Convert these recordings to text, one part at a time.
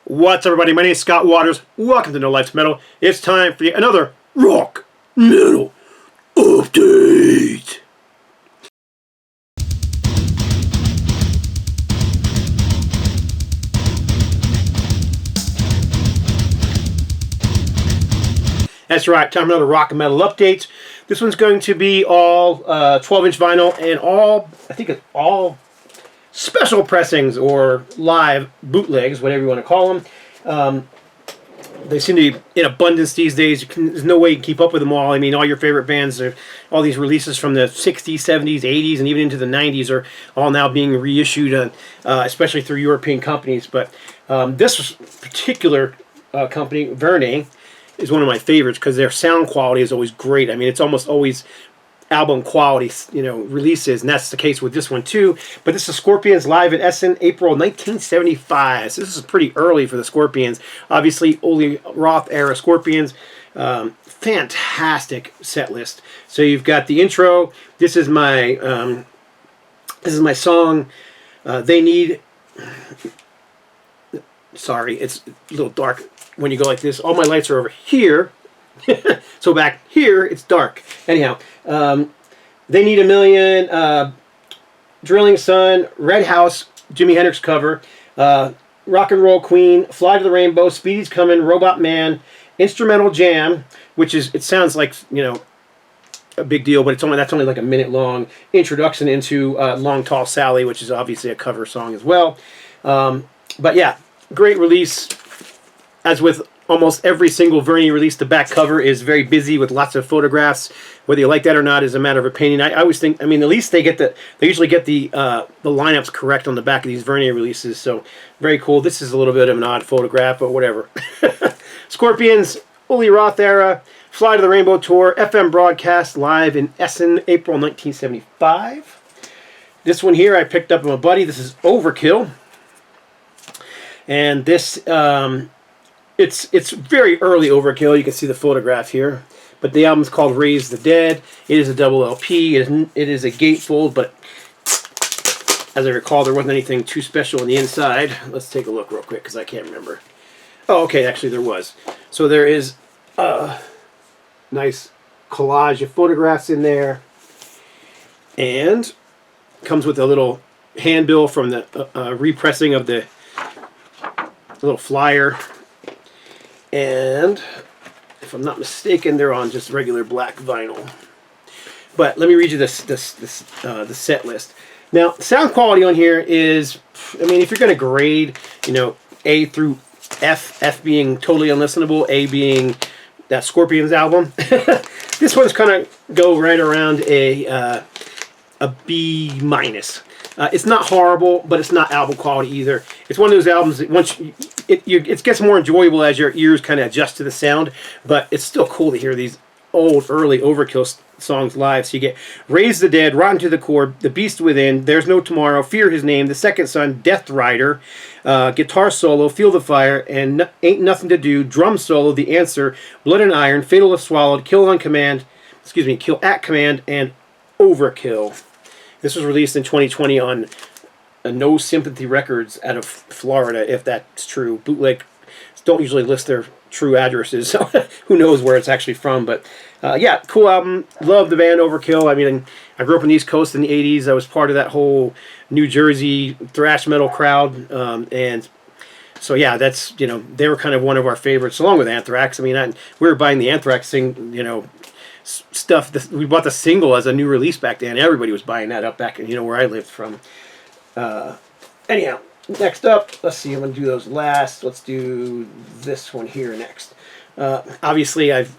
What's up, everybody? My name is Scott Waters. Welcome to No Life to Metal. It's time for another rock metal update. That's right, time for another rock and metal update. This one's going to be all 12-inch vinyl and all, I think it's all special pressings or live bootlegs, whatever you want to call them. They seem to be in abundance these days. There's no way you can keep up with them all. I mean, all your favorite bands, all these releases from the 60s, 70s, 80s, and even into the 90s are all now being reissued, especially through European companies. But this particular company, Verne, is one of my favorites because their sound quality is always great. I mean, it's almost always album quality, releases, and that's the case with this one too. But this is Scorpions live in Essen, April 1975. So this is pretty early for the Scorpions. Obviously, Ole Roth era Scorpions. Fantastic set list. So you've got the intro. This is my song. They need. Sorry, it's a little dark when you go like this. All my lights are over here. So back here, it's dark. Anyhow, They Need a Million, Drilling Sun, Red House, Jimi Hendrix cover, Rock and Roll Queen, Fly to the Rainbow, Speedy's Coming, Robot Man, Instrumental Jam, which is, it sounds like, a big deal, but that's only like a minute long. Introduction into Long Tall Sally, which is obviously a cover song as well. But yeah, great release. As with almost every single Verne release, the back cover is very busy with lots of photographs. Whether you like that or not is a matter of opinion. I always think, at least they usually get the lineups correct on the back of these Verne releases. So very cool. This is a little bit of an odd photograph, but whatever. Scorpions, Ole Roth era, Fly to the Rainbow tour, FM broadcast live in Essen, April 1975. This one here I picked up from a buddy. This is Overkill, and this. It's very early Overkill. You can see the photograph here. But the album's called Raise the Dead. It is a double LP. It is a gatefold, but as I recall, there wasn't anything too special on the inside. Let's take a look real quick because I can't remember. Oh, okay, actually there was. So there is a nice collage of photographs in there. And comes with a little handbill from the repressing of the little flyer. And if I'm not mistaken, they're on just regular black vinyl. But let me read you the set list. Now, sound quality on here is, if you're going to grade, A through F, F being totally unlistenable, A being that Scorpions album, this one's kind of go right around a B minus. It's not horrible, but it's not album quality either. It's one of those albums that once it gets more enjoyable as your ears kind of adjust to the sound, but it's still cool to hear these old, early Overkill songs live. So you get Raise the Dead, Rotten to the Core, The Beast Within, There's No Tomorrow, Fear His Name, The Second Son, Death Rider, guitar solo, Feel the Fire, and Ain't Nothing to Do, drum solo, The Answer, Blood and Iron, Fatal if Swallowed, Kill at Command, and Overkill. This was released in 2020 on No Sympathy Records out of Florida, if that's true. Bootleg don't usually list their true addresses, so who knows where it's actually from. But yeah, cool album. Love the band Overkill. I grew up in the East Coast in the 80s. I was part of that whole New Jersey thrash metal crowd. And so yeah, that's, they were kind of one of our favorites, along with Anthrax. We were buying the Anthrax thing, stuff. We bought the single as a new release back then. Everybody was buying that up back in, where I lived from. Anyhow, next up, let's see, I'm going to do those last. Let's do this one here next. Obviously, I've,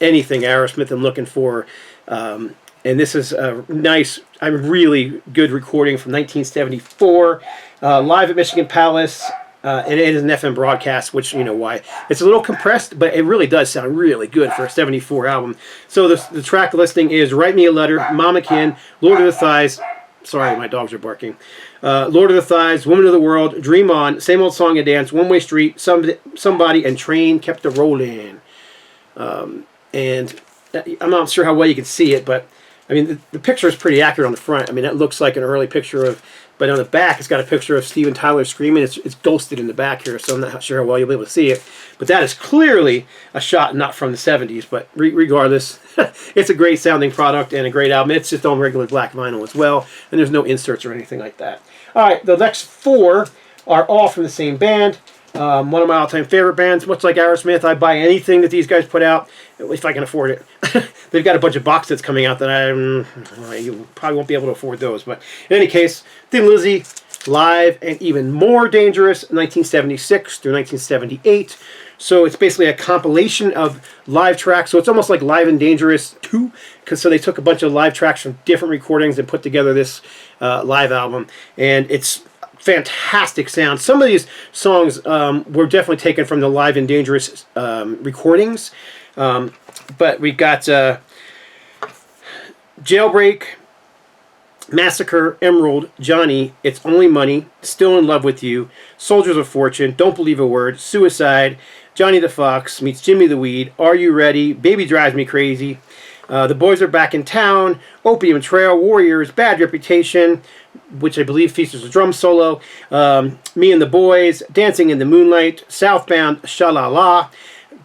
anything Aerosmith I'm looking for. And this is a nice, really good recording from 1974. Live at Michigan Palace. And it is an FM broadcast, which you know why. It's a little compressed, but it really does sound really good for a 74 album. So the track listing is Write Me a Letter, Mama Kin, Lord of the Thighs. Sorry, my dogs are barking. Lord of the Thighs, Woman of the World, Dream On, Same Old Song and Dance, One Way Street, Somebody, and Train Kept a Rollin'. And I'm not sure how well you can see it, but the picture is pretty accurate on the front. It looks like an early picture of But on the back, it's got a picture of Steven Tyler screaming. It's ghosted in the back here, so I'm not sure how well you'll be able to see it. But that is clearly a shot not from the 70s. But regardless, it's a great sounding product and a great album. It's just on regular black vinyl as well, and there's no inserts or anything like that. All right, the next 4 are all from the same band. One of my all-time favorite bands. Much like Aerosmith, I buy anything that these guys put out, if I can afford it. They've got a bunch of box sets coming out that you probably won't be able to afford those. But in any case, Thin Lizzy, Live and Even More Dangerous, 1976 through 1978. So it's basically a compilation of live tracks. So it's almost like Live and Dangerous 2. So they took a bunch of live tracks from different recordings and put together this live album. And it's fantastic sound. Some of these songs were definitely taken from the Live and Dangerous recordings. But we got Jailbreak, Massacre, Emerald, Johnny, It's Only Money, Still in Love with You, Soldiers of Fortune, Don't Believe a Word, Suicide, Johnny the Fox Meets Jimmy the Weed, Are You Ready, Baby Drives Me Crazy, The Boys Are Back in Town, Opium Trail, Warriors, Bad Reputation, which I believe features a drum solo, Me and the Boys, Dancing in the Moonlight, Southbound, Sha-La-La,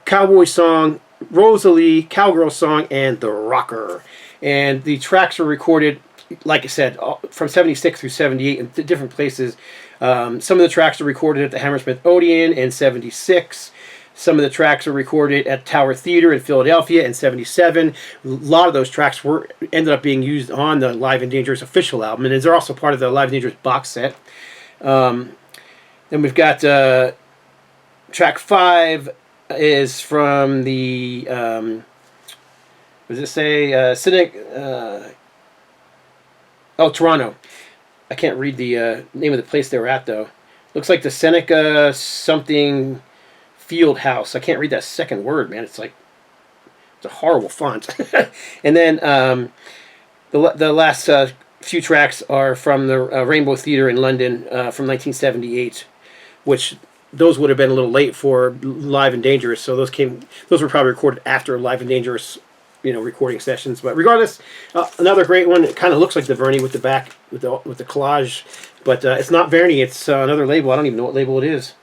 Cowboy Song, Rosalie, Cowgirl Song, and The Rocker. And the tracks were recorded, like I said, from 76 through 78 in different places. Some of the tracks were recorded at the Hammersmith Odeon in 76. Some of the tracks were recorded at Tower Theater in Philadelphia in 77. A lot of those tracks ended up being used on the Live and Dangerous official album, and they're also part of the Live and Dangerous box set. Then we've got track 5 is from the what does it say? Cynic. Toronto. I can't read the name of the place they were at though. Looks like the Seneca something Field House. I can't read that second word, man. It's a horrible font. And then the last few tracks are from the Rainbow Theatre in London from 1978, which those would have been a little late for Live and Dangerous. So those were probably recorded after Live and Dangerous, recording sessions. But regardless, another great one. It kind of looks like the Verni with the back with the collage, but it's not Verni. It's another label. I don't even know what label it is.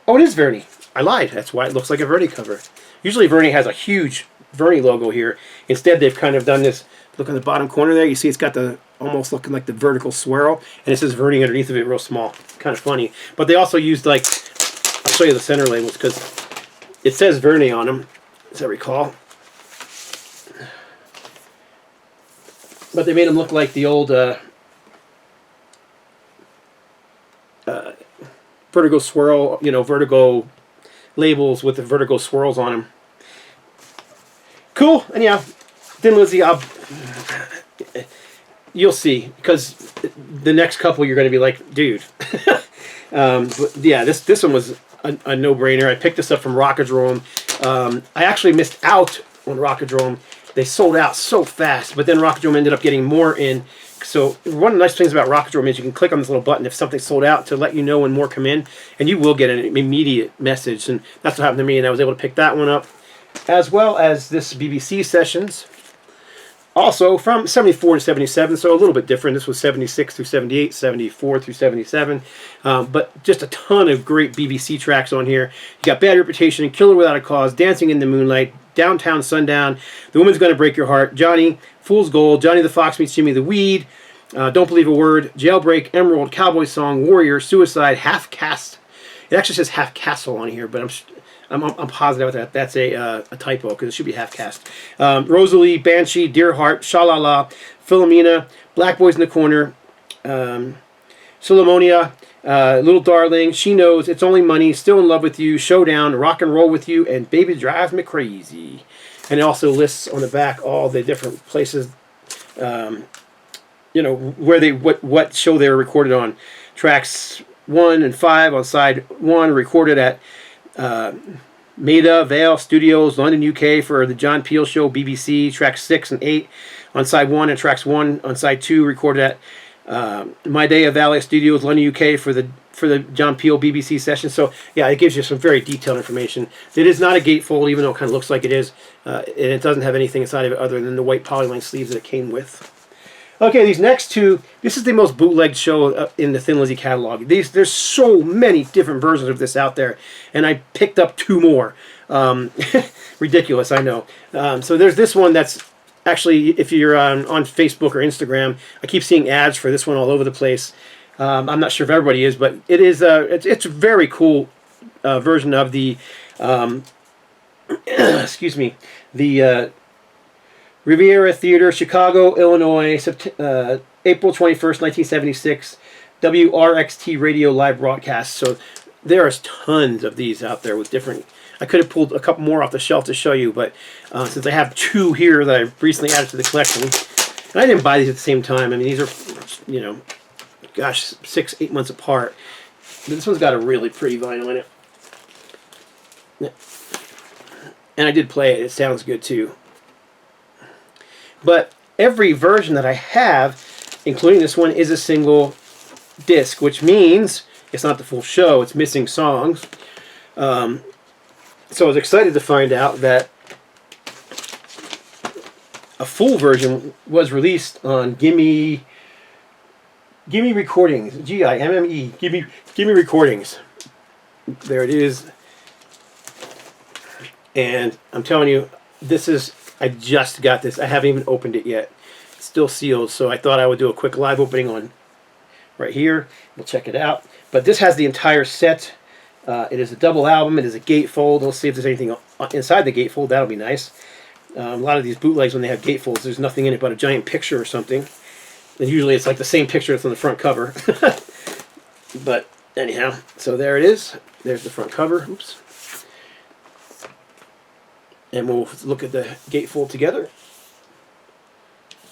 Oh, it is Verni. I lied. That's why it looks like a Verni cover. Usually Verni has a huge Verni logo here. Instead, they've kind of done this. Look in the bottom corner there. You see it's got the almost looking like the vertical swirl, and it says Verni underneath of it real small. Kind of funny. But they also used I'll show you the center labels because it says Verni on them, as I recall. But they made them look like the old vertigo swirl, vertigo labels with the vertigo swirls on them. Cool. Anyhow, Thin Lizzy, you'll see, because the next couple you're going to be like, dude. But yeah, this one was a no-brainer. I picked this up from Rockadrome. I actually missed out on Rockadrome. They sold out so fast, but then Rockadrome ended up getting more in. So one of the nice things about Rockadrome is you can click on this little button if something's sold out to let you know when more come in, and you will get an immediate message. And that's what happened to me, and I was able to pick that one up, as well as this BBC Sessions. Also from 74 to 77, so a little bit different. This was 76 through 78, 74 through 77. But just a ton of great BBC tracks on here. You got Bad Reputation, Killer Without a Cause, Dancing in the Moonlight, Downtown Sundown, The Woman's Gonna Break Your Heart, Johnny, Fool's Gold, Johnny the Fox Meets Jimmy the Weed, Don't Believe a Word, Jailbreak, Emerald, Cowboy Song, Warrior, Suicide, Half Cast. It actually says Half Castle on here, but I'm positive that that's a typo because it should be Half Cast. Rosalie, Banshee, Dear Heart, Sha-La-La, Philomena, Black Boys in the Corner, Solomonia, Little Darling, She Knows, It's Only Money, Still in Love with You, Showdown, Rock and Roll with You, and Baby Drives Me Crazy. And it also lists on the back all the different places, where what show they were recorded on. Tracks 1 and 5 on side 1 recorded at Maida Vale Studios, London, UK for the John Peel Show, BBC. Tracks 6 and 8 on side 1, and tracks 1 on side 2 recorded at Maida Vale Studios, London, UK for the John Peel BBC session. So yeah, it gives you some very detailed information. It is not a gatefold, even though it kind of looks like it is, and it doesn't have anything inside of it other than the white polyline sleeves that it came with. Okay, these next two, this is the most bootlegged show in the Thin Lizzy catalog. There's so many different versions of this out there, and I picked up 2 more. Ridiculous, I know. So there's this one that's actually, if you're on Facebook or Instagram, I keep seeing ads for this one all over the place. I'm not sure if everybody is, but it is. It's a very cool version of the, excuse me, the Riviera Theater, Chicago, Illinois, April 21st, 1976, WRXT radio live broadcast. So there's tons of these out there with different. I could have pulled a couple more off the shelf to show you, but since I have 2 here that I recently added to the collection, and I didn't buy these at the same time. I mean, these are, you know, gosh, 6-8 months apart. This one's got a really pretty vinyl in it. Yeah. And I did play it. It sounds good too. But every version that I have, including this one, is a single disc, which means it's not the full show. It's missing songs. So I was excited to find out that a full version was released on Gimme Recordings. Gimme Recordings. There it is. And I'm telling you, this is, I just got this. I haven't even opened it yet. It's still sealed, so I thought I would do a quick live opening on right here. We'll check it out. But this has the entire set. It is a double album. It is a gatefold. We'll see if there's anything inside the gatefold. That'll be nice. A lot of these bootlegs, when they have gatefolds, there's nothing in it but a giant picture or something. And usually it's like the same picture that's on the front cover. But anyhow, so there it is. There's the front cover. Oops. And we'll look at the gatefold together.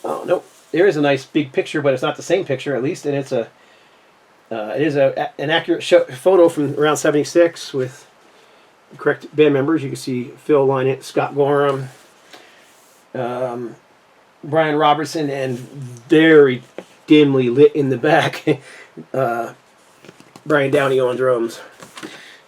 Oh, nope. There is a nice big picture, but it's not the same picture, at least. And it's a it is an accurate photo from around 76 with the correct band members. You can see Phil Lynott, Scott Gorham, Brian Robertson, and very dimly lit in the back, Brian Downey on drums.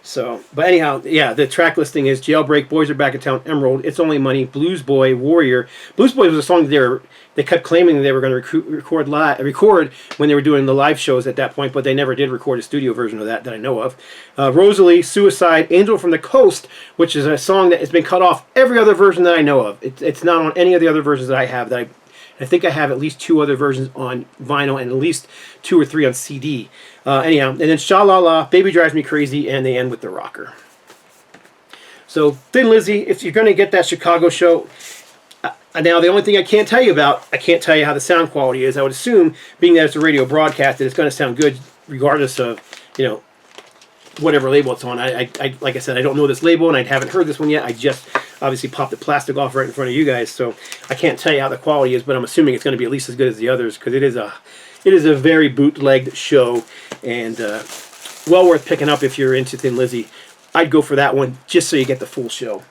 So, but anyhow, yeah, the track listing is Jailbreak, Boys Are Back in Town, Emerald, It's Only Money, Blues Boy, Warrior. Blues Boy was a song they kept claiming they were going to record when they were doing the live shows at that point, but they never did record a studio version of that I know of. Rosalie, Suicide, Angel from the Coast, which is a song that has been cut off every other version that I know of. It's not on any of the other versions that I have. I think I have at least 2 other versions on vinyl and at least 2 or 3 on CD. Anyhow, and then Sha La La, Baby Drives Me Crazy, and they end with The Rocker. So, Thin Lizzy, if you're going to get that Chicago show, now the only thing I can't tell you about, I can't tell you how the sound quality is. I would assume, being that it's a radio broadcast, that it's going to sound good regardless of, you know, whatever label it's on. I like I said, I don't know this label, and I haven't heard this one yet. I just obviously popped the plastic off right in front of you guys, so I can't tell you how the quality is, but I'm assuming it's going to be at least as good as the others, because it is a very bootlegged show, and well worth picking up if you're into Thin Lizzy. I'd go for that one just so you get the full show.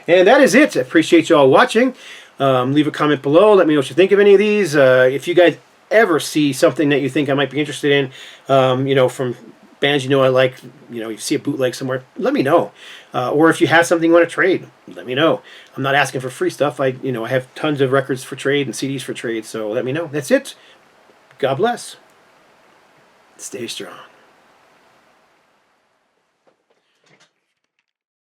And that is it. I appreciate you all watching. Leave a comment below. Let me know what you think of any of these. If you guys ever see something that you think I might be interested in, you know, from bands you know I like, you know, you see a bootleg somewhere, let me know. Or if you have something you want to trade, let me know. I'm not asking for free stuff. I have tons of records for trade and CDs for trade, so let me know. That's it. God bless. Stay strong.